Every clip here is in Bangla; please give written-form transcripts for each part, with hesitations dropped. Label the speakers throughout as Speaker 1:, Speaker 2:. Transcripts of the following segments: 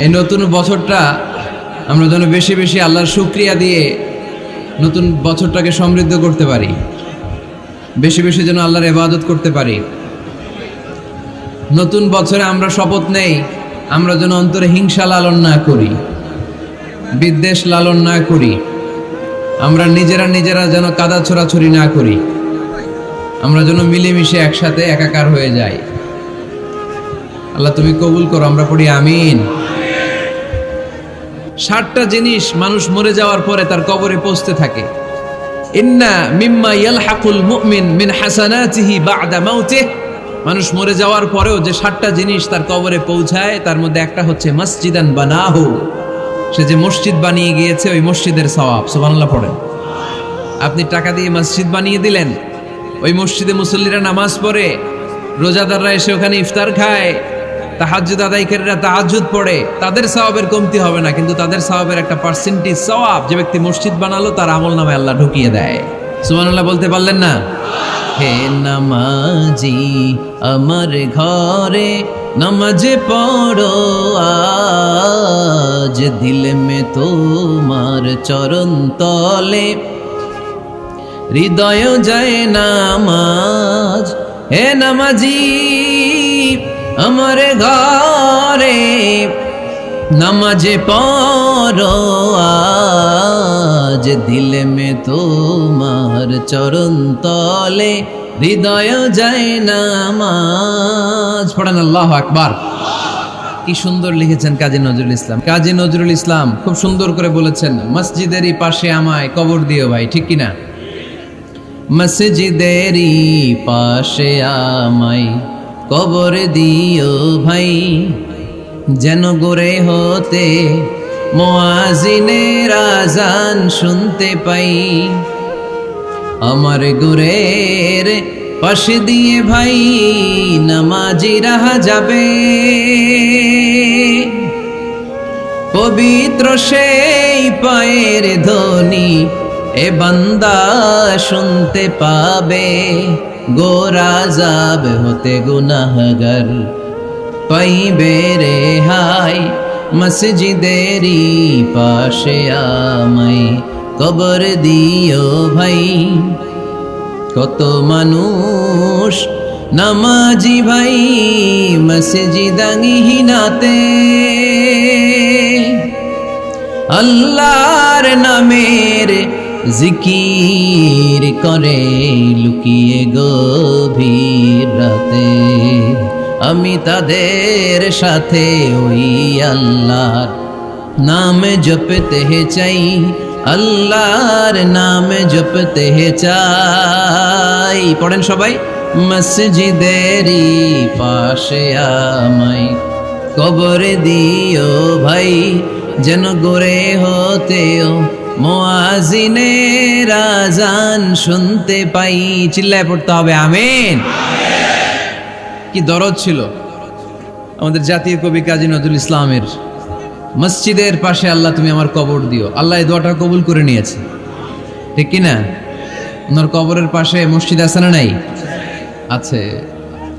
Speaker 1: এই নতুন বছরটা আমরা যেন বেশি বেশি আল্লাহর শুকরিয়া দিয়ে নতুন বছরটাকে সমৃদ্ধ করতে পারি, বেশি বেশি যেন আল্লাহর ইবাদত করতে পারি। নতুন বছরে আমরা শপথ নেই, আমরা যেন অন্তরে হিংসা লালন না করি, বিদ্বেষ লালন না করি, আমরা নিজেরা যেন কাদা ছোড়াছুরি না করি, আমরা যেন মিলেমিশে একসাথে একাকার হয়ে যাই। আল্লাহ তুমি কবুল করো, আমরা পড়ি আমিন। 60টা জিনিস মানুষ মরে যাওয়ার পরে তার কবরে পৌঁছতে থাকে। ইন্না মিম্মা ইয়ালহাকুল মুমিন মিন হাসানাতিহি বা'দা মাউতিহি, মানুষ মরে যাওয়ার পরেও যে 60টা জিনিস তার কবরে পৌঁছায় তার মধ্যে একটা হচ্ছে মসজিদান বানাহু, সে যে মসজিদ বানিয়ে গিয়েছে ওই মসজিদের সওয়াব। সুবহানাল্লাহ পড়েন। আপনি টাকা দিয়ে মসজিদ বানিয়ে দিলেন, ওই মসজিদে মুসল্লিরা নামাজ পড়ে, রোজাদাররা এসে ওখানে ইফতার খায়, তাহাজ্জুদ আদায়কারীরা তাহাজ্জুদ পড়ে, তাদের সওয়াবের কমতি হবে না, কিন্তু তাদের সওয়াবের একটা পার্সেন্টেজ সওয়াব যে ব্যক্তি মসজিদ বানালো তার আমলনামায় আল্লাহ ঢুকিয়ে দেয়। সুবহানাল্লাহ বলতে পারলেন না? হে নামাজি আমার ঘরে নামাজ পড়ো আজ, দিল মে তোমার চরণ তলে হৃদয় যায় নামাজ। হে নামাজি আমার ঘরে নামাজ পড়ো আজ, দিল মে তোমার চরণ তলে হৃদয় যায় নামাজ। পড়েন আল্লাহু আকবার। কি সুন্দর লিখেছেন কাজী নজরুল ইসলাম। কাজী নজরুল ইসলাম খুব সুন্দর করে বলেছেন, মসজিদেরই পাশে আমায় কবর দিও ভাই, ঠিক কিনা? মসজিদেরই পাশে আমায় কবর দিও ভাই, যেন গোরে হতে মুয়াজ্জিনের আযান শুনতে পাই। আমার গোরের পাশে দিয়ে ভাই নামাজিরা যাবে, পবিত্র সেই পায়ের ধ্বনি এ বান্দা শুনতে পাবে। গোরা যাব হতে গুনাহগার পাইবে রেহাই, মসজিদেরই পাশে আমায় কবর দিও ভাই। কত মানুষ নামাজি ভাই মসজিদাঙ্গিহীনাতে, আল্লাহর নামের জিকির করে লুকিয়ে গভীর রাতে। আমি তাদের সাথে ওই আল্লাহর নাম জপতে চাই, আল্লাহর নাম জপতে চাই। পড়েন সবাই। মসজিদেরই পাশে আমায় কবর দিও ভাই, যেন গোরে হতেও মুয়াজ্জিনের আযান শুনতে পাই। চিল্লায় পড়তে হবে আমিন। কি দরদ ছিল আমাদের জাতীয় কবি কাজী নজরুল ইসলামের। মসজিদের পাশে আল্লাহ তুমি আমার কবর দিও। আল্লাহ এই দোয়াটা কবুল করে নিয়েছে, ঠিক কিনা? ওনার কবরের পাশে মসজিদ আছে না নাই? আছে।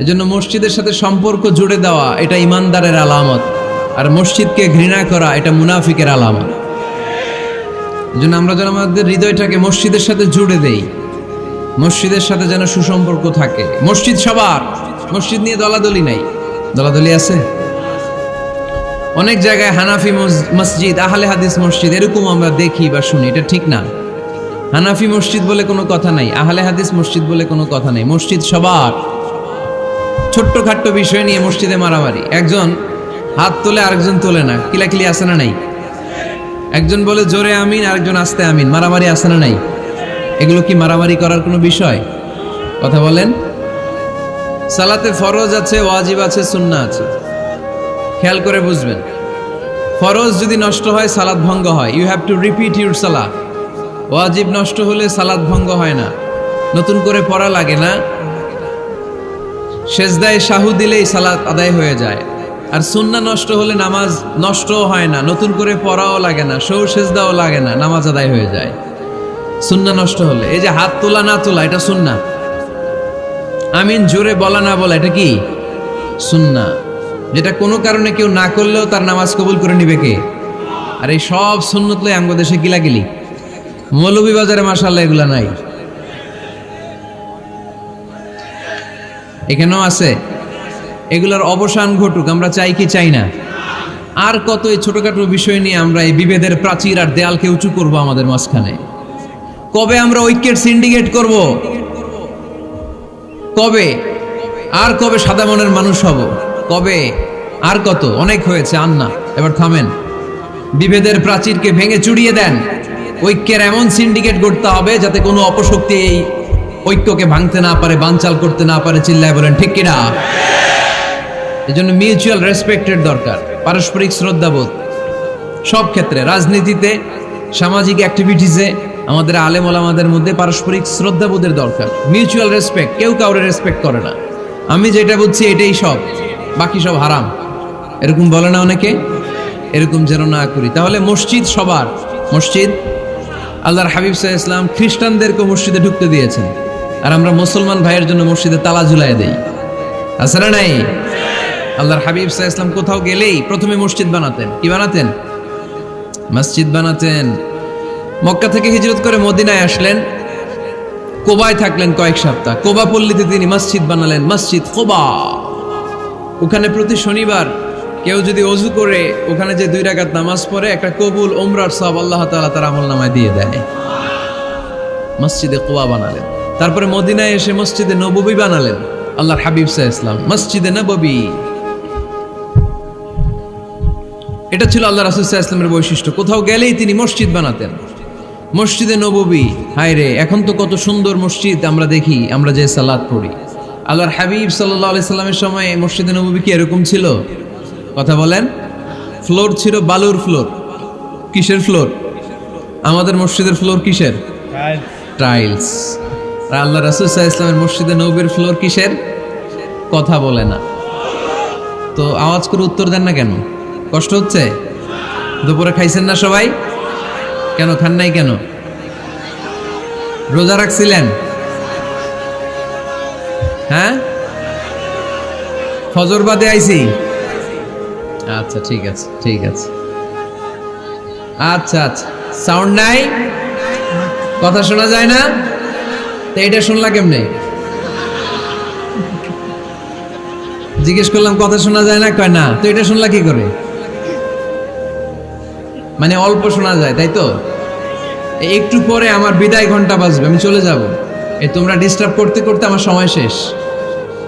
Speaker 1: এজন্য মসজিদের সাথে সম্পর্ক জুড়ে দেওয়া এটা ইমানদারের আলামত, আর মসজিদকে ঘৃণা করা এটা মুনাফিকের আলামত। এজন্য আমরা যেন আমাদের হৃদয়টাকে মসজিদের সাথে জুড়ে দেই, মসজিদের সাথে যেন সুসম্পর্ক থাকে। মসজিদ সবার, মসজিদ নিয়ে দলাদলি নাই। দলাদলি আছে অনেক জায়গায়, হানাফি মসজিদ, আহলে হাদিস মসজিদ এরকম আমরা দেখি বা শুনি, এটা ঠিক না। হানাফি মসজিদ বলে কোনো কথা নাই, আহলে হাদিস মসজিদ বলে কোনো কথা নাই। মসজিদ সবার। ছোট্ট খাট্ট বিষয় নিয়ে মসজিদে মারামারি, একজন হাত তোলে আরেকজন তোলে না, কিলাকিলি আছে না নাই? একজন বলে জোরে আমিন, আরেকজন আস্তে আমিন, মারামারি আছে না নাই? এগুলো কি মারামারি করার কোনো বিষয়? কথা বলেন। সালাতে ফরজ আছে, ওয়াজিব আছে, সুন্নাহ আছে। খেয়াল করে বুঝবেন, ফরজ যদি নষ্ট হয় সালাত ভঙ্গ হয়, you have to repeat your সালাত। ওয়াজিব নষ্ট হলে সালাত ভঙ্গ হয় না, নতুন করে পড়া লাগে না, সেজদায় সাহু দিলেই সালাত আদায় হয়ে যায়। আর সুন্নাহ নষ্ট হলে নামাজ নষ্টও হয় না, নতুন করে পড়াও লাগে না, সৌ সেজদাও লাগে না, নামাজ আদায় হয়ে যায় সুন্নাহ নষ্ট হলে। এই যে হাত তোলা না তোলা এটা সুন্নাহ, আমিন জোরে বলা না বলা এটা কি সুন্নাহ। যেটা কোনো কারণে কেউ না করলেও তার নামাজ কবুল করে নিবে কে? আর এই সব সুন্নত লই আমগো দেশে গিলাগিলি। মৌলভীবাজারে মাশাআল্লাহ এগুলা নাই, এখানেও আছে। এগুলার অবসান ঘটুক, আমরা চাই কি চাই না? আর কত এই ছোটখাটো বিষয় নিয়ে আমরা এই বিভেদের প্রাচীর আর দেয়ালকে উঁচু করব আমাদের মাঝখানে? কবে আমরা ঐক্যের সিন্ডিকেট করব? কবে? আর কবে সাদা মনের মানুষ হব? কবে? আর কত? অনেক হয়েছে, আর না, এবার থামেন। বিভেদের প্রাচীরকে ভেঙে চুড়িয়ে দেন। ঐক্যের এমন সিন্ডিকেট গড়তে হবে যাতে কোনো অপশক্তি এই ঐক্যকে ভাঙতে না পারে, বানচাল করতে না পারে। চিল্লায় বলেন ঠিক কিনা? এজন্য মিউচুয়াল রেসপেক্টের দরকার, পারস্পরিক শ্রদ্ধাবোধ সব ক্ষেত্রে, রাজনীতিতে, সামাজিক অ্যাক্টিভিটিসে আমাদের আলেম ওলামাদের মধ্যে পারস্পরিক শ্রদ্ধাবোধের দরকার। মিউচুয়াল রেসপেক্ট, কেউ কাউরে রেসপেক্ট করে না। আমি যেটা বুঝছি এটাই সব, বাকি সব হারাম, এরকম বলে না অনেকে? এরকম যেন না করি। তাহলে মসজিদ সবার, মসজিদ আল্লাহর হাবিব সাল্লাল্লাহু আলাইহি ওয়াসাল্লাম খ্রিস্টানদেরকে মসজিদে ঢুকতে দিয়েছেন, আর আমরা মুসলমান ভাইয়ের জন্য মসজিদে তালা ঝুলাই দেই। আছে না নাই? আল্লাহর হাবিব সাল্লাল্লাহু আলাইহি ওয়াসাল্লাম কোথাও গেলেই প্রথমে মসজিদ বানাতেন। কি বানাতেন? মসজিদ বানাতেন। মক্কা থেকে হিজরত করে মদিনায় আসলেন, কোবায় থাকলেন কয়েক সপ্তাহ। কোবা পল্লীতে তিনি মসজিদ বানালেন, মসজিদ কোবা। ওখানে প্রতি শনিবার কেউ যদি ওযু করে ওখানে যে 2 রাকাত নামাজ পড়ে, একটা কবুল উমরার সওয়াব আল্লাহ তাআলা তার আমলনামায় দিয়ে দেয়। মসজিদে কোবা বানালেন। তারপরে মদিনায় এসে মসজিদে নববী বানালেন আল্লাহর হাবিব সাল্লাল্লাহু আলাইহি ওয়াসাল্লাম, মসজিদে নববী। এটা ছিল আল্লাহ রাসূল সাল্লাল্লাহু আলাইহি ওয়াসাল্লামের বৈশিষ্ট্য। কোথাও গেলেই তিনি মসজিদ বানাতেন, মসজিদে নববী। হায় রে, এখন তো কত সুন্দর মসজিদ আমরা দেখি, আমরা যে সালাত পড়ি। আল্লাহর হাবিব সাল্লাল্লাহু আলাইহি সাল্লামের সময় মসজিদে নববী কি এরকম ছিল? কথা বলেন। ফ্লোর ছিল বালুর ফ্লোর। কিসের ফ্লোর? আমাদের মসজিদের ফ্লোর কিসের? টাইলস। আর আল্লাহ রাসূল সাল্লাল্লাহু আলাইহি ওয়াসাল্লামের মসজিদে নববীর ফ্লোর কিসের? কথা বলে না তো। আওয়াজ করে উত্তর দেন না কেন? কষ্ট হচ্ছে? দুপুরে খাইছেন না সবাই? কেন খান নাই কেন? রোজা রাখছিলেন? হ্যাঁ, ফজর বাদে আইছি। আচ্ছা ঠিক আছে, ঠিক আছে। আচ্ছা আচ্ছা, সাউন্ড নাই, কথা শোনা যায় না? তো এটা শুনলা কেমনে? জিজ্ঞেস করলাম কথা শোনা যায় না, কয় না। তো এটা শুনলা কি করে? মানে অল্প শোনা যায়, তাই তো? একটু পরে আমার বিদায় ঘন্টা বাজবে, আমি চলে যাব। তোমরা ডিস্টার্ব করতে করতে আমার সময় শেষ।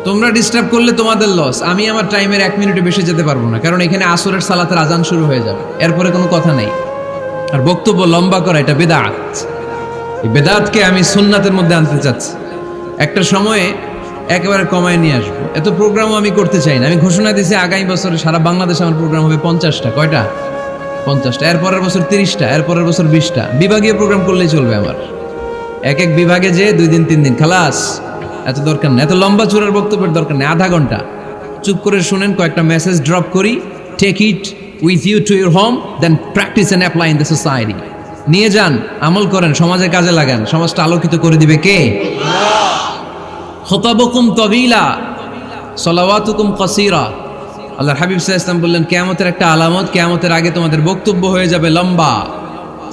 Speaker 1: তোমরা ডিস্টার্ব করলে তোমাদের লস। আমি আমার টাইমের 1 মিনিটে বেশি যেতে পারবো না, কারণ এখানে আসরের সালাতের আজান শুরু হয়ে যাবে, এরপরে কোনো কথা নেই। আর বক্তব্য লম্বা করা এটা বেদাত। এই বেদাতকে আমি সুন্নাতের মধ্যে আনতে চাচ্ছি। একটা সময়ে একেবারে কমায় নিয়ে আসবো। এত প্রোগ্রামও আমি করতে চাই না। আমি ঘোষণা দিয়েছি আগামী বছরে সারা বাংলাদেশে আমার প্রোগ্রাম হবে 50টা। কয়টা? 50টা। এরপরের বছর 30টা, এরপরের বছর 20টা। বিভাগীয় প্রোগ্রাম করলেই চলবে আমার। এক এক বিভাগে যে 2 দিন 3 দিন খালাস। এত দরকার নেই, এত লম্বা চূড়ার বক্তব্যের দরকার নেই। আধা ঘন্টা চুপ করে শুনেন, কয়েকটা মেসেজ ড্রপ করি, take it with you to your home, then practice and apply in the society. নিয়ে যান, আমল করেন, সমাজে কাজে লাগান। সমাজটা আলোকিত করে দিবে কে? খুতাবুকুম তাবিলা সালাওয়াতুকুম কাসীরা। আল্লাহর হাবিব সাল্লাল্লাহু আলাইহি ওয়াসাল্লাম বললেন, কিয়ামতের একটা আলামত, কিয়ামতের আগে তোমাদের বক্তব্য হয়ে যাবে লম্বা,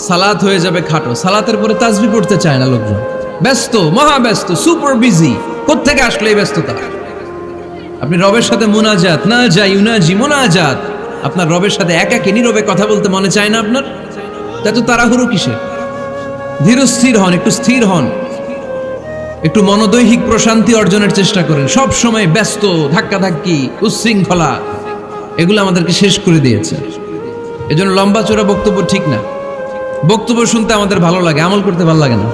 Speaker 1: সালাত হয়ে যাবে খাটো। সালাতের পরে তাসবিহ পড়তে চায় না লোকজন, ব্যস্ত, মহা ব্যস্ত, সুপার বিজি। কোত্থেকে আসলে এই ব্যস্ততা? আপনি রবের সাথে মুনাজাত, না যাই ইউনাজি মুনাজাত, আপনার রবের সাথে একাকী নীরবে কথা বলতে মনে চায় না আপনার? এত তাড়াহুড়ো কিসের? ধীর স্থির হন, একটু স্থির হন, একটু মনোদৈহিক প্রশান্তি অর্জনের চেষ্টা করেন। সব সময় ব্যস্ত, ধাক্কাধাক্কি, উচ্ছৃঙ্খলা, এগুলো আমাদেরকে শেষ করে দিয়েছে। এজন্য লম্বা চোরা বক্তব্য ঠিক না। বক্তব্য শুনতে আমাদের ভালো লাগে, আমল করতে ভালো লাগে না।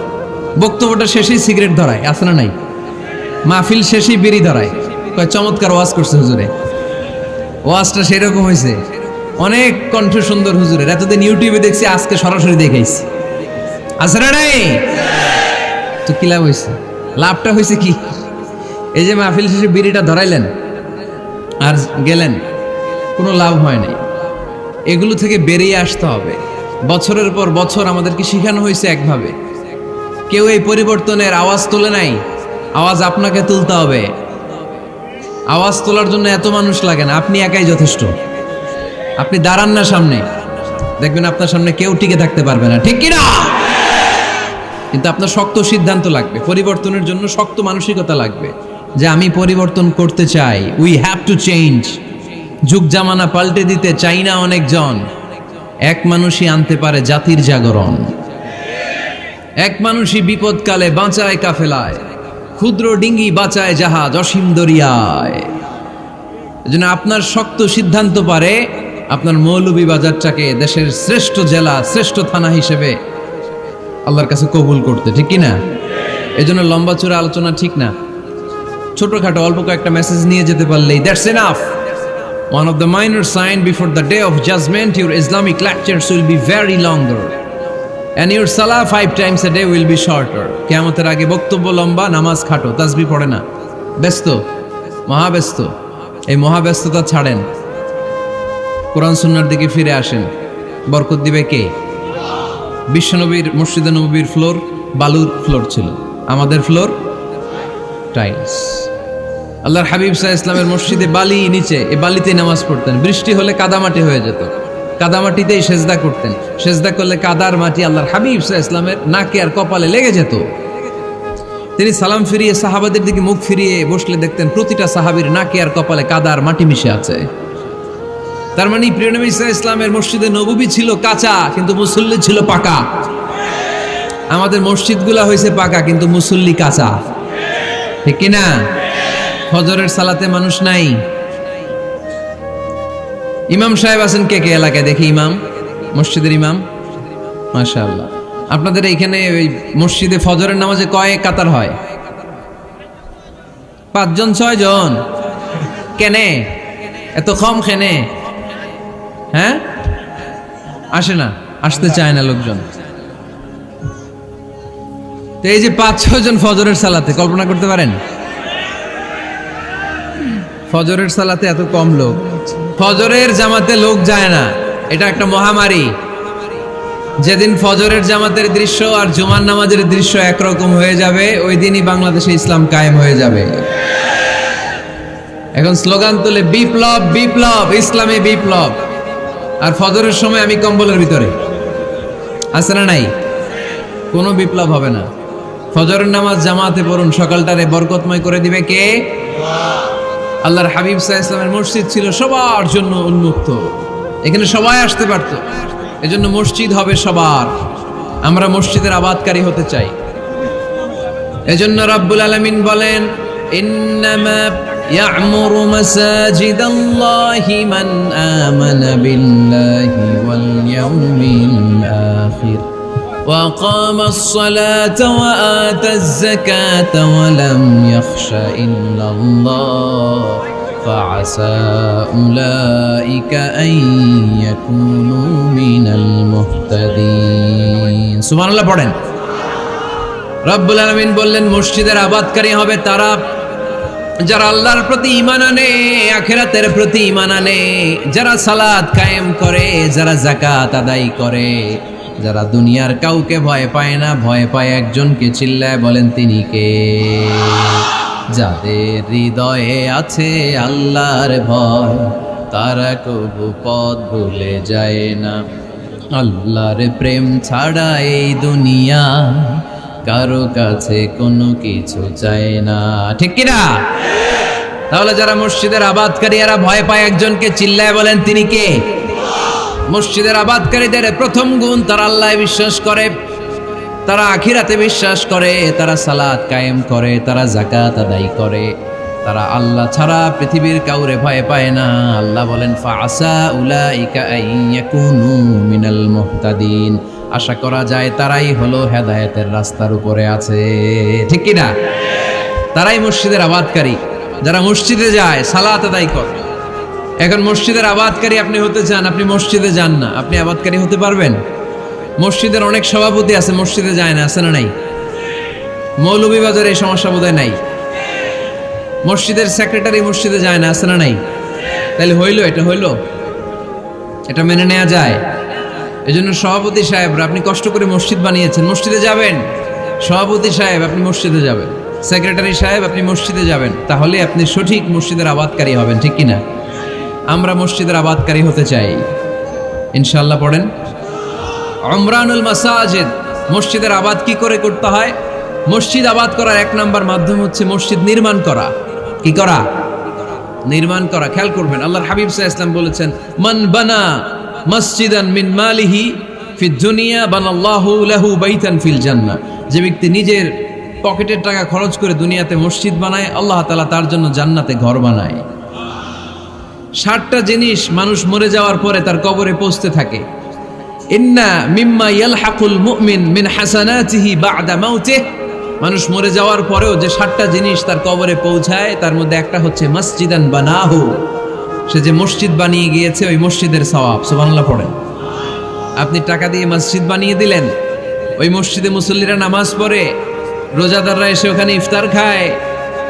Speaker 1: বক্তব্যটা শেষেই সিগারেট ধরায়, আছে না নাই? মাহফিল শেষেই বিড়ি ধরায়, কয় চমৎকার ওয়াজ করছে হুজুরে। ওয়াজটা সেরকম হয়েছে, অনেক কণ্ঠ সুন্দর হুজুরের। এতদিন ইউটিউবে দেখছি, আজকে সরাসরি দেখাইছি। আছে না নাই? তো কি লাভ হয়েছে? লাভটা হয়েছে কি? এই যে মাহফিল শেষে বিড়িটা ধরাইলেন আর গেলেন, কোনো লাভ হয় নাই। এগুলো থেকে বেরিয়ে আসতে হবে। বছরের পর বছর আমাদেরকে শেখানো হয়েছে একভাবে। কেউ এই পরিবর্তনের আওয়াজ তোলে নাই। আওয়াজ আপনাকে তুলতে হবে। আওয়াজ তোলার জন্য এত মানুষ লাগে না, আপনি একাই যথেষ্ট। আপনি দাঁড়ান না সামনে, দেখবেন আপনার সামনে কেউ টিকে থাকতে পারবে না, ঠিক কিনা? কিন্তু আপনার শক্ত সিদ্ধান্ত লাগবে, পরিবর্তনের জন্য শক্ত মানসিকতা লাগবে যে আমি পরিবর্তন করতে চাই। We have to change. যুগ জামানা পাল্টে দিতে চাই না অনেকজন, এক মানুষই আনতে পারে জাতির জাগরণ। এক মানুষই বিপদকালে বাঁচায় কাফেলায়, ক্ষুদ্র ডিঙ্গি বাঁচায় জাহাজ অসীম দরিয়ায়। এজন্য আপনার শক্ত সিদ্ধান্ত পারে আপনার মৌলভীবাজারটাকে দেশের শ্রেষ্ঠ জেলা, শ্রেষ্ঠ থানা হিসেবে আল্লাহর কাছে কবুল করতে, ঠিক কিনা? এজন্য লম্বা চূড়া আলোচনা ঠিক না, ছোটখাটো অল্প কয়েকটা মেসেজ নিয়ে যেতে পারলেই that's enough. One of the minor sign before the day of judgment, your Islamic lectures will be very longer and your salah 5 times a day will be shorter. কিয়ামতের আগে বক্তব্য লম্বা, নামাজ খাটো, তাসবিহ পড়ে না, ব্যস্ত, মহাব্যস্ত। এই মহাব্যস্ততা ছাড়েন, কোরআন সুন্নাহর দিকে ফিরে আসেন। বরকত দিবে কে? বিশ্বনবীর মসজিদে নববীর ফ্লোর বালুর ফ্লোর ছিল, আমাদের ফ্লোর টাইলস। আল্লাহর হাবিব সাল্লাল্লাহু আলাইহি ওয়াসাল্লামের মসজিদে বালি নিচে, এই বালিতেই নামাজ পড়তেন। বৃষ্টি হলে কাদামাটি হয়ে যেত, কাদামাটিতেই সেজদা করতেন। সেজদা করলে কাদার মাটি আল্লাহর হাবিব সাল্লাল্লাহু আলাইহি ওয়াসাল্লামের নাকে আর কপালে লেগে যেত। তিনি সালাম ফিরিয়ে সাহাবাদের দিকে মুখ ফিরিয়ে বসলে দেখতেন প্রতিটা সাহাবীর নাকে আর কপালে কাদার মাটি মিশে আছে। তার মানে প্রিয় নবী সাল্লাল্লাহু আলাইহি ওয়াসাল্লামের মসজিদে নববী ছিল কাঁচা, কিন্তু মুসল্লি ছিল পাকা। আমাদের মসজিদগুলা হয়েছে পাকা, কিন্তু মুসল্লি কাঁচা, ঠিক কিনা? ফজরের সালাতে মানুষ নাই। ইমাম সাহেব আছেন কে কে এলাকায়? দেখি ইমাম, মসজিদের ইমাম, মাশাআল্লাহ। আপনাদের এইখানে ওই মসজিদে ফজরের নামাজে কয় কাতার হয়? 5 জন 6 জন? কেনে এত কম? কেনে? হ্যাঁ, আসে না, আসতে চায় না লোকজন। তো এই যে 5-6 জন ফজরের সালাতে, কল্পনা করতে পারেন ফজরের সালাতে এত কম লোক? ফজরের জামাতে লোক যায় না, এটা একটা মহামারী। যেদিন ফজরের জামাতের দৃশ্য আর জুমার নামাজের দৃশ্য একরকম হয়ে যাবে, ওই দিনই বাংলাদেশে ইসলাম কায়েম হয়ে যাবে। এখন স্লোগান তুলে বিপ্লব বিপ্লব, ইসলামী বিপ্লব। আর ফজরের সময় আমি কম্বলের ভিতরে, আছে না নাই? কোনো বিপ্লব হবে না। ফজরের নামাজ জামাতে পড়ুন, সকালটারে বরকতময় করে দিবে কে? আল্লাহর হাবিব সাল্লাল্লাহু আলাইহি ওয়াসাল্লামের মসজিদ ছিল সবার জন্য উন্মুক্ত, এখানে সবাই আসতে পারত। এজন্য মসজিদ হবে সবার। আমরা মসজিদের আবাদকারী হতে চাই। এজন্য রাব্বুল আলামিন বলেন, ইন্নামা ইয়া'মুরু মাসাজিদাল্লাহি মান আমানা বিল্লাহি ওয়াল ইয়াউমিল আখির وأقام الصلاة وآتى الزكاة ولم يخش إلا الله فعسى أولئك أن يكونوا من المهتدين سبحان الله পড়েন। রব্বুল আলামিন বললেন মসজিদের আবাদকারী হবে তারা যারা আল্লাহর প্রতি ঈমান আনে, আখিরাতের প্রতি ঈমান আনে, যারা সালাত কায়েম করে, যারা যাকাত আদায় করে, যারা দুনিয়ার কাউকে ভয় পায় না, ভয় পায় একজনকে। চিল্লায় বলেন তিনি কে? যাদের হৃদয়ে আছে আল্লাহর ভয়, তারা কবু পথ ভুলে যায় না। আল্লাহর প্রেম ছাড়া এই দুনিয়া কারো কাছে কোনো কিছু চায় না, ঠিক কিনা? তাহলে যারা মসজিদের আবাদকারী এরা ভয় পায় একজনকে, চিল্লায় বলেন তিনি কে? মসজিদের আবাদকারীদের প্রথম গুণ, তারা আল্লাহয় বিশ্বাস করে, তারা আখিরাতে বিশ্বাস করে, তারা সালাত কায়েম করে, তারা যাকাত আদায় করে, তারা আল্লাহ ছাড়া পৃথিবীর কাউরে ভয় পায় না। আল্লাহ বলেন ফাআসা উলাইকা আইয়াকুনু মিনাল মুহতাদিন, আশা করা যায় তারাই হলো হেদায়েতের রাস্তার উপরে আছে, ঠিক কি না? তারাই মসজিদের আবাদকারী, যারা মসজিদে যায়, সালাত আদায় করে। এখন মসজিদের আবাদকারী আপনি হতে চান, আপনি মসজিদে যান না, আপনি আবাদকারী হতে পারবেন? মসজিদের অনেক সভাপতি আছে মসজিদে যায় না, আছে না নাই? মৌলভীবাজারে এই সমস্যা বোধহয় নাই। মসজিদের সেক্রেটারি মসজিদে যায় না, আছে না নাই? তাহলে হইলো, এটা হইলো, এটা মেনে নেওয়া যায়? এজন্য সভাপতি সাহেবরা, আপনি কষ্ট করে মসজিদ বানিয়েছেন, মসজিদে যাবেন। সভাপতি সাহেব আপনি মসজিদে যাবেন, সেক্রেটারি সাহেব আপনি মসজিদে যাবেন, তাহলে আপনি সঠিক মসজিদের আবাদকারী হবেন, ঠিক কিনা? আমরা মসজিদের আবাদকারী হতে চাই ইনশাআল্লাহ। পড়েন উমরানুল মাসাজিদ। মসজিদের আবাদ কি করে করতে হয়? মসজিদ আবাদ করার এক নাম্বার মাধ্যম হচ্ছে মসজিদ নির্মাণ করা। কি করা? নির্মাণ করা। খেয়াল করবেন, আল্লাহর হাবিব সাল্লাল্লাহু আলাইহি ওয়াসাল্লাম বলেছেন, মান বানা মসজিদান মিন মালিহি ফিদ দুনিয়া বানাল্লাহু লাহু বাইতান ফিল জান্নাহ। যে ব্যক্তি নিজের পকেটের টাকা খরচ করে দুনিয়াতে মসজিদ বানায়, আল্লাহ তাআলা তার জন্য জান্নাতে ঘর বানায়। 60টা জিনিস মানুষ মরে যাওয়ার পরে তার কবরে পৌঁছতে থাকে। ইন্না মিম্মা ইয়ালহাকুল মুমিন মিন হাসানাতিহি বা'দা মাউতিহি। মানুষ মরে যাওয়ার পরেও যে 60টা জিনিস তার কবরে পৌঁছায়, তার মধ্যে একটা হচ্ছে মসজিদান বানাহু। সে যে মসজিদ বানিয়ে গিয়েছে, ওই মসজিদের সওয়াব। সুবহানাল্লাহ পড়েন। আপনি টাকা দিয়ে মসজিদ বানিয়ে দিলেন, ওই মসজিদে মুসল্লিরা নামাজ পড়ে, রোজাদাররা এসে ওখানে ইফতার খায়,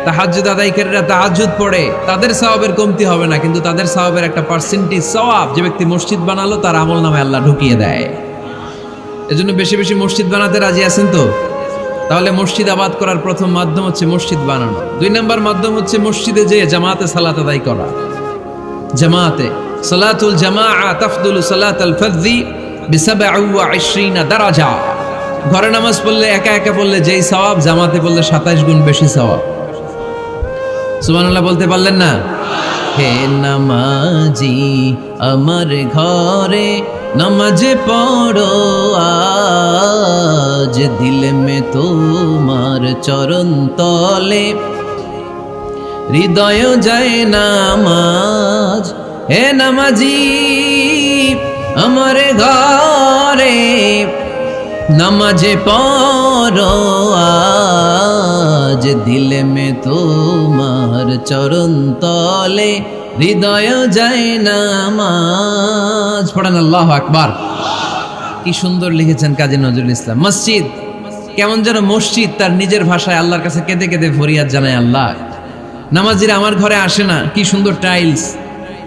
Speaker 1: তাহাজ্জুদ আদায়কারীরা তাহাজ্জুদ পড়ে, তাদের সওয়াবের কমতি হবে না, কিন্তু তাদের সওয়াবের একটা পার্সেন্টেজ সওয়াব যে ব্যক্তি মসজিদ বানালো তার আমল নামে আল্লাহ ঢুকিয়ে দেয়। এজন্য বেশি বেশি মসজিদ বানাতে রাজি আছেন তো? তাহলে মসজিদ আবাদ করার প্রথম মাধ্যম হচ্ছে মসজিদ বানানো। 2 নম্বর মাধ্যম হচ্ছে মসজিদে যে জামাতে সালাত আদায় করা। জামাতে সালাতুল জামাআ তাফদুলু সালাতাল ফাযযি বি27 দারাজা। ঘরে নামাজ পড়লে, একা একা পড়লে যেই সওয়াব, জামাতে পড়লে 27 গুণ বেশি সওয়াব। সুবহানাল্লাহ বলতে পারলেন না? হে নামাজি আমার ঘরে নামাজ পড়ো আজ, দিলে মে তোমার চরণ তলে হৃদয় যায় নামাজ। হে নামাজি আমার ঘরে নামাজে পড়ো আজ, দিলে মে তোমার চরণ তলে হৃদয় যায় নামাজ। পড়েন আল্লাহু আকবার। কি সুন্দর লিখেছেন কাজী নজরুল ইসলাম। মসজিদ কেমন যেন মসজিদ তার নিজের ভাষায় আল্লাহর কাছে কেঁদে কেঁদে ফরিয়াদ জানায়, আল্লাহ নামাজিরা আমার ঘরে আসে না, কি সুন্দর টাইলস,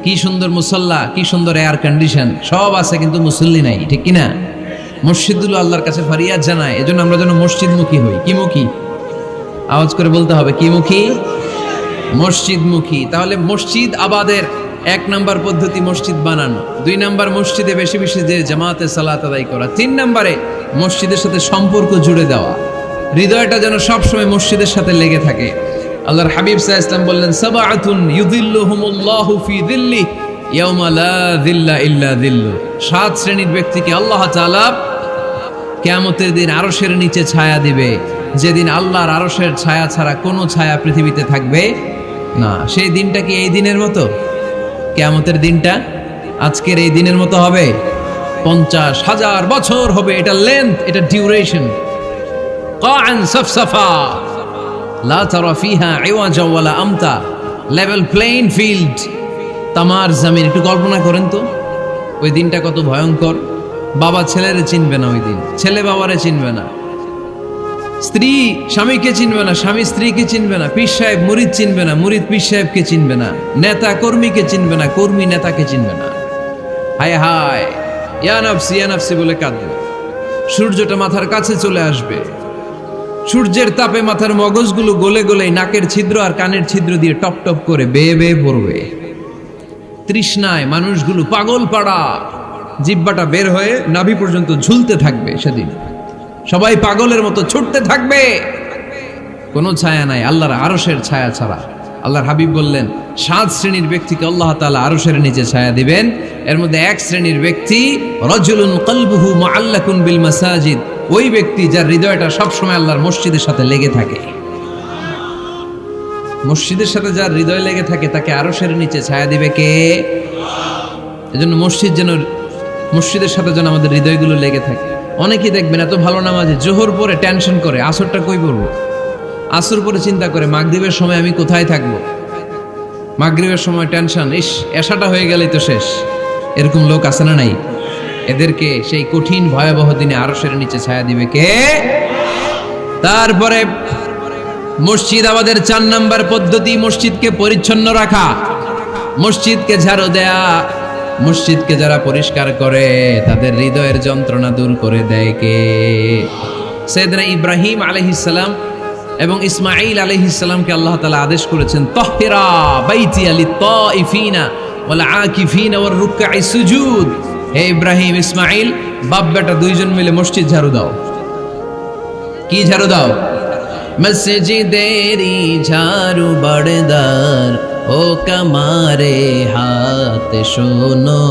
Speaker 1: কি সুন্দর মুসল্লা, কি সুন্দর এয়ার কন্ডিশন, সব আছে কিন্তু মুসল্লি নাই, ঠিক কিনা? মসজিদগুলো আল্লাহর কাছে ফরিয়াদ জানায়। এজন্য আমরা যেন মসজিদমুখী হই। কি মুখী? আওয়াজ করে বলতে হবে, কি মুখী? মসজিদমুখী। তাহলে মসজিদ আবাদের 1 নাম্বার পদ্ধতি মসজিদ বানানো। 2 নাম্বার মসজিদে বেশি বেশি যে জামাতে সালাত আদায় করা। 3 নাম্বারে মসজিদের সাথে সম্পর্ক জুড়ে দেওয়া, হৃদয়টা যেন সবসময় মসজিদের সাথে লেগে থাকে। আল্লাহর হাবিব সাল্লাল্লাহু আলাইহি ওয়াসাল্লাম বললেন, সাবআতুন ইউযিল্লুহুমুল্লাহু ফি যিল্লি ইয়াওমা লা যিল্লা ইল্লা যিল্লু। 7 শ্রেণীর ব্যক্তিকে আল্লাহ তাআলা কিয়ামতের দিন আরশের নিচে ছায়া দিবে, যেদিন আল্লাহর আরশের ছায়া ছাড়া কোনো ছায়া পৃথিবীতে থাকবে না। সেই দিনটা কি এই দিনের মতো? কিয়ামতের দিনটা আজকের এই দিনের মতো হবে? 50,000 বছর হবে। এটা লেন্থ, এটা ডিউরেশন। কাআন সাফসাফা লা তারা ফিহা ইওয়াজা ওয়ালা আমতা। লেভেল প্লেইং ফিল্ড, তামার জমিন। একটু কল্পনা করেন তো ওই দিনটা কত ভয়ঙ্কর। বাবা ছেলেরে চিনবে না ওই দিন, ছেলে বাবারে চিনবে না, স্ত্রী স্বামীকে চিনবে না, স্বামী স্ত্রীকে চিনবে না, পীর সাহেব মুরিদ চিনবে না, মুরিদ পীর সাহেবকে চিনবে না, নেতা কর্মীকে চিনবে না, কর্মী নেতাকে চিনবে না। হায় হায়, ইয়া নাফসি বলে কাঁদবে। সূর্যটা মাথার কাছে চলে আসবে, সূর্যের তাপে মাথার মগজগুলো গলে গলে নাকের ছিদ্র আর কানের ছিদ্র দিয়ে টপ টপ করে বেয়ে বেয়ে পড়বে। তৃষ্ণায় মানুষগুলো পাগল পাড়া, জিহ্বাটা বের হয়ে নাভি পর্যন্ত ঝুলতে থাকবে। সেদিন সবাই পাগলের মতো ছুটতে থাকবে, কোনো ছায়া নাই আল্লাহর আরশের ছায়া ছাড়া। আল্লাহর হাবিব বললেন, 7 শ্রেণীর ব্যক্তিকে আল্লাহ তাআলা আরশের নিচে ছায়া দিবেন। এর মধ্যে 1 শ্রেণীর ব্যক্তি, রাজুলুন কলবুহু মুআল্লাকুন বিল মাসাজিদ। ওই ব্যক্তি যার হৃদয়টা সবসময় আল্লাহর মসজিদের সাথে লেগে থাকে। মসজিদের সাথে যার হৃদয় লেগে থাকে তাকে আরশের নিচে ছায়া দিবে কে? এজন্য মসজিদের সাথে যেন আমাদের হৃদয়গুলো লেগে থাকে। অনেকেই দেখবেন এত ভালো নামাজে, জোহর পরে টেনশন করে আসরটা কই পড়বো, আসর পরে চিন্তা করে মাগরিবের সময় আমি কোথায় থাকবো, মাগরিবের সময় টেনশন, ইস এশাটা হয়ে গেলেই তো শেষ। এরকম লোক আছে না নাই? এদেরকে সেই কঠিন ভয়াবহ দিনে আরশের নিচে ছায়া দিবে কে? তারপরে মসজিদ আমাদের 4 নাম্বার পদ্ধতি, মসজিদকে পরিচ্ছন্ন রাখা, মসজিদকে ঝাড়ু দেয়া। মসজিদকে যারা পরিষ্কার করে তাদের হৃদয়ের যন্ত্রণা দূর করে দেয় কে? সাইয়েদনা ইব্রাহিম আলাইহিস সালাম এবং ইসমাঈল আলাইহিস সালামকে আল্লাহ তাআলা আদেশ করেছেন তাহহিরা বাইতিয়া লিত্তাইফিনা ওয়াল আকিফিনা ওয়ার রুকআই সুজুদ। হে ইব্রাহিম, ইসমাঈল, বাপ বেটা দুইজন মিলে মসজিদ ঝাড়ু দাও। কি ঝাড়ু দাও? মসজিদেরি ঝাড়ু বারদার ও কামারে হাত শোনো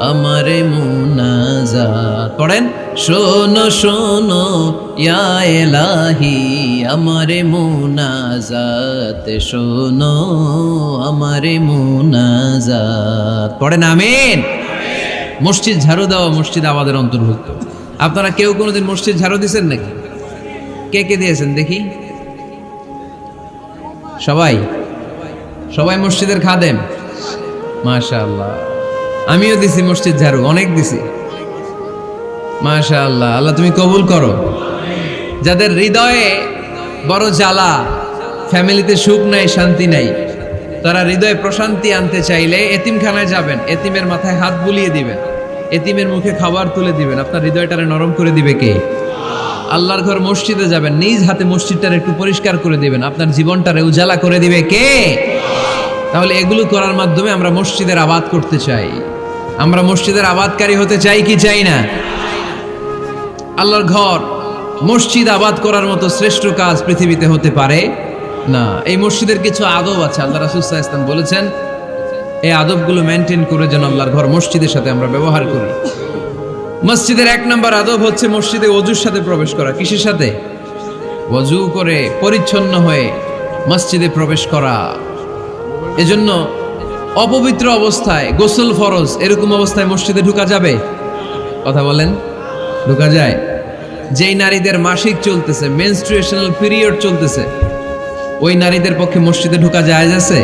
Speaker 1: আমারে মুনাজাত। পড়েন, শোনো শোনো ইয়া ইলাহি আমারে মুনাজাত, শোনো আমারে মুনাজাত। পড়েন আমিন। মসজিদ ঝাড়ু দেওয়া মসজিদ আমাদের অন্তর্ভুক্ত। আপনারা কেউ কোনোদিন মসজিদ ঝাড়ু দিয়েছেন নাকি? কে কে দিয়েছেন দেখি? সবাই সবাই মসজিদের খাদেম? মাশাআল্লাহ। আমিও দিছি মসজিদ ঝাড়ু, অনেক দিছি। মাশাআল্লাহ, আল্লাহ তুমি কবুল করো। যাদের হৃদয়ে বড় জ্বালা, ফ্যামিলিতে সুখ নাই, শান্তি নাই, তারা হৃদয়ে প্রশান্তি আনতে চাইলে এতিমখানায় যাবেন, এতিমের মাথায় হাত বুলিয়ে দিবেন, এতিমের মুখে খাবার তুলে দিবেন। আপনার হৃদয়টারে নরম করে দিবে কে? আল্লাহর ঘর মসজিদে যাবেন, নিজ হাতে মসজিদটারে একটু পরিষ্কার করে দিবেন, আপনার জীবনটারে উজালা করে দিবে কে? তাহলে এগুলো করার মাধ্যমে আমরা মসজিদের আবাদ করতে চাই। আমরা মসজিদের আবাদকারী হতে চাই কি চাই না? আল্লাহর ঘর মসজিদ আবাদ করার মতো শ্রেষ্ঠ কাজ পৃথিবীতে হতে পারে না। এই মসজিদের কিছু আদব আছে, আল্লাহ রাসূল সাল্লাল্লাহু আলাইহি ওয়াসাল্লাম বলেছেন এই আদবগুলো মেনটেন করে যেন আল্লাহর ঘর মসজিদের সাথে আমরা ব্যবহার করি। মসজিদের 1 নম্বর আদব হচ্ছে মসজিদে ওযুর সাথে প্রবেশ করা। কিসের সাথে? ওযু করে পরিচ্ছন্ন হয়ে মসজিদে প্রবেশ করা। এজন্য অপবিত্র অবস্থায় গোসল ফরজ, এরকম অবস্থায় মসজিদে ঢোকা যাবে? কথা বলেন, ঢোকা যায়? যেই নারীদের মাসিক চলতেছে, মেনস্ট্রুয়েশনাল পিরিয়ড চলতেছে, ওই নারীদের পক্ষে মসজিদে ঢোকা জায়েজ আছে?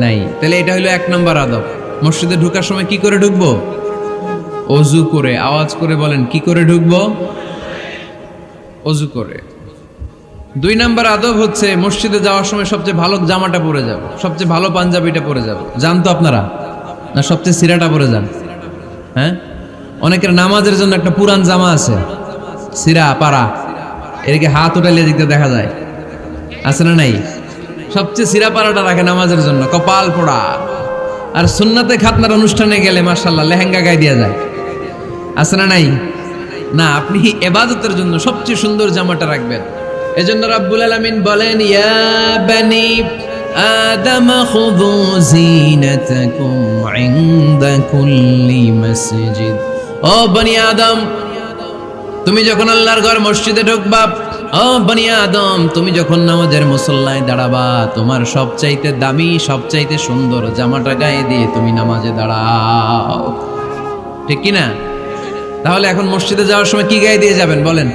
Speaker 1: নাই। তাহলে এটা হলো 1 নম্বর আদব। মসজিদে ঢোকার সময় কি করে ঢুকবো? ওযু করে। আওয়াজ করে বলেন, কি করে ঢুকবো? ওযু করে। 2 নম্বর আদব হচ্ছে মসজিদে যাওয়ার সময় সবচেয়ে ভালো জামাটা পরে যাব, সবচেয়ে ভালো পাঞ্জাবিটা পরে যাব। জান তো আপনারা? না সবচেয়ে সিরাটা পরে যান? হ্যাঁ, অনেকের নামাজের জন্য একটা পুরান জামা আছে, সিরা পাড়া, এদিকে হাত উঠাইলে দিতে দেখা যায়, আছে না নাই? সবচেয়ে সিরা পাড়াটা রাখে নামাজের জন্য, কপাল পোড়া। আর সুন্নাতে খাতনার অনুষ্ঠানে গেলে মাশাআল্লাহ লেহেঙ্গা গায়ে দেওয়া যায়, আছে না নাই? না, আপনি ইবাদতের জন্য সবচেয়ে সুন্দর জামাটা রাখবেন। এজন্য রাব্বুল আলামিন বলেন, ইয়া বানি আদম খুযু জিনাতাকুম ইনদা কুল্লি মসজিদ। ও বনি আদম, তুমি যখন আল্লাহর ঘর মসজিদে ঢুকবা, ও বনি আদম, তুমি যখন নামাজের মুসল্লায় দাঁড়াবা, তোমার সবচাইতে দামি, সবচাইতে সুন্দর জামাটা গায়ে দিয়ে তুমি নামাজে দাঁড়াও। ঠিক কি না? তাহলে এখন মসজিদে যাওয়ার সময় কি গায়ে দিয়ে যাবেন বলেন?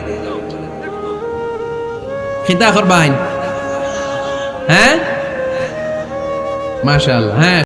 Speaker 1: খিতা করবাইন? হ্যাঁ, মাশাআল্লাহ। হ্যাঁ।